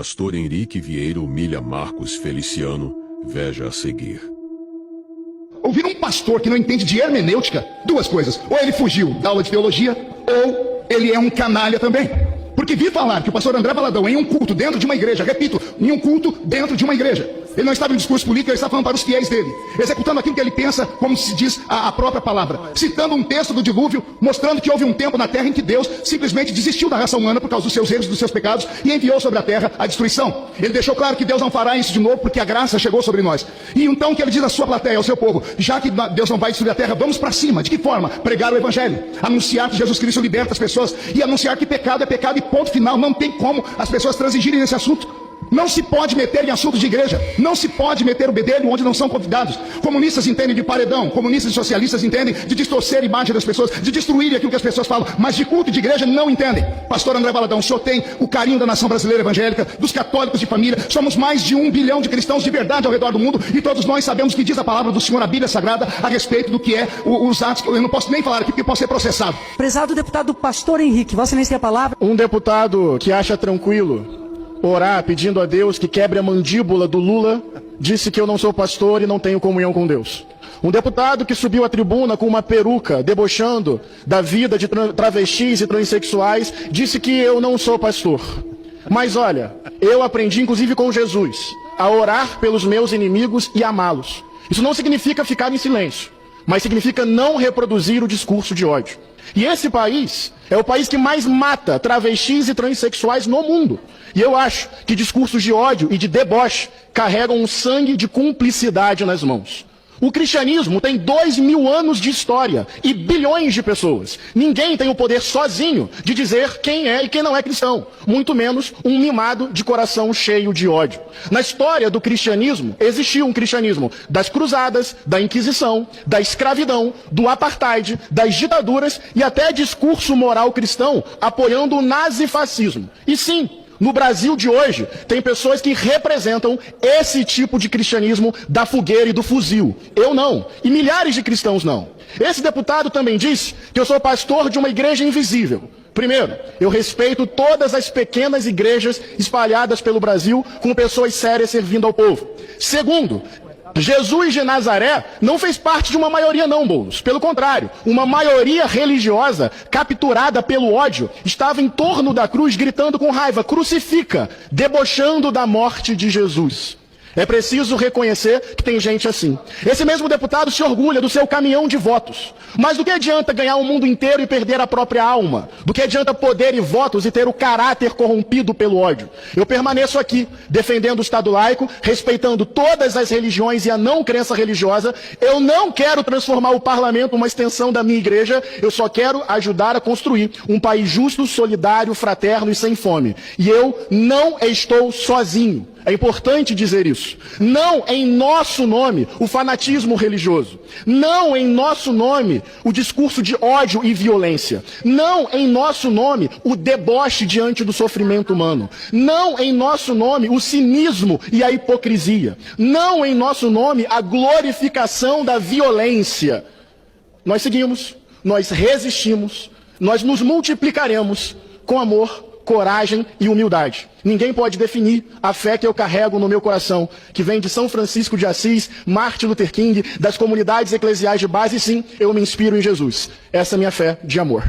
Pastor Henrique Vieira humilha Marcos Feliciano, veja a seguir. Ouvir um pastor que não entende de hermenêutica, duas coisas: ou ele fugiu da aula de teologia, ou ele é um canalha também. Porque vi falar que o pastor André Valadão, em um culto dentro de uma igreja, repito, em um culto dentro de uma igreja, ele não estava em discurso político, ele estava falando para os fiéis dele, executando aquilo que ele pensa, como se diz a própria palavra, citando um texto do dilúvio, mostrando que houve um tempo na terra em que Deus simplesmente desistiu da raça humana por causa dos seus erros, dos seus pecados, e enviou sobre a terra a destruição. Ele deixou claro que Deus não fará isso de novo, porque a graça chegou sobre nós. E então o que ele diz à sua plateia, ao seu povo: já que Deus não vai destruir a terra, vamos para cima. De que forma? Pregar o evangelho, anunciar que Jesus Cristo liberta as pessoas, e anunciar que pecado é pecado e ponto final. Não tem como as pessoas transigirem nesse assunto. Não se pode meter em assuntos de igreja, não se pode meter o bedelho onde não são convidados. Comunistas entendem de paredão, comunistas e socialistas entendem de distorcer a imagem das pessoas, de destruir aquilo que as pessoas falam, mas de culto e de igreja não entendem. Pastor André Valadão, o senhor tem o carinho da nação brasileira evangélica, dos católicos de família. Somos mais de 1 bilhão de cristãos de verdade ao redor do mundo, e todos nós sabemos o que diz a palavra do Senhor, a Bíblia Sagrada, a respeito do que é os atos. Eu não posso nem falar aqui porque posso ser processado. Prezado deputado Pastor Henrique, Vossa Excelência tem a palavra. Um deputado que acha tranquilo orar pedindo a Deus que quebre a mandíbula do Lula disse que eu não sou pastor e não tenho comunhão com Deus. Um deputado que subiu à tribuna com uma peruca debochando da vida de travestis e transexuais disse que eu não sou pastor. Mas olha, eu aprendi inclusive com Jesus a orar pelos meus inimigos e amá-los. Isso não significa ficar em silêncio, mas significa não reproduzir o discurso de ódio. E esse país é o país que mais mata travestis e transexuais no mundo. E eu acho que discursos de ódio e de deboche carregam um sangue de cumplicidade nas mãos. O cristianismo tem 2000 anos de história e bilhões de pessoas. Ninguém tem o poder sozinho de dizer quem é e quem não é cristão, muito menos um mimado de coração cheio de ódio. Na história do cristianismo, existiu um cristianismo das cruzadas, da Inquisição, da escravidão, do apartheid, das ditaduras e até discurso moral cristão apoiando o nazifascismo. E sim, no Brasil de hoje, tem pessoas que representam esse tipo de cristianismo da fogueira e do fuzil. Eu não. E milhares de cristãos não. Esse deputado também disse que eu sou pastor de uma igreja invisível. Primeiro, eu respeito todas as pequenas igrejas espalhadas pelo Brasil com pessoas sérias servindo ao povo. Segundo, Jesus de Nazaré não fez parte de uma maioria não, Boulos. Pelo contrário, uma maioria religiosa capturada pelo ódio estava em torno da cruz gritando com raiva: crucifica, debochando da morte de Jesus. É preciso reconhecer que tem gente assim. Esse mesmo deputado se orgulha do seu caminhão de votos. Mas do que adianta ganhar o mundo inteiro e perder a própria alma? Do que adianta poder e votos e ter o caráter corrompido pelo ódio? Eu permaneço aqui, defendendo o Estado laico, respeitando todas as religiões e a não crença religiosa. Eu não quero transformar o parlamento uma extensão da minha igreja. Eu só quero ajudar a construir um país justo, solidário, fraterno e sem fome. E eu não estou sozinho. É importante dizer isso. Não em nosso nome o fanatismo religioso. Não em nosso nome o discurso de ódio e violência. Não em nosso nome o deboche diante do sofrimento humano. Não em nosso nome o cinismo e a hipocrisia. Não em nosso nome a glorificação da violência. Nós seguimos, nós resistimos, nós nos multiplicaremos com amor, coragem e humildade. Ninguém pode definir a fé que eu carrego no meu coração, que vem de São Francisco de Assis, Martin Luther King, das comunidades eclesiais de base. Sim, eu me inspiro em Jesus. Essa é a minha fé de amor.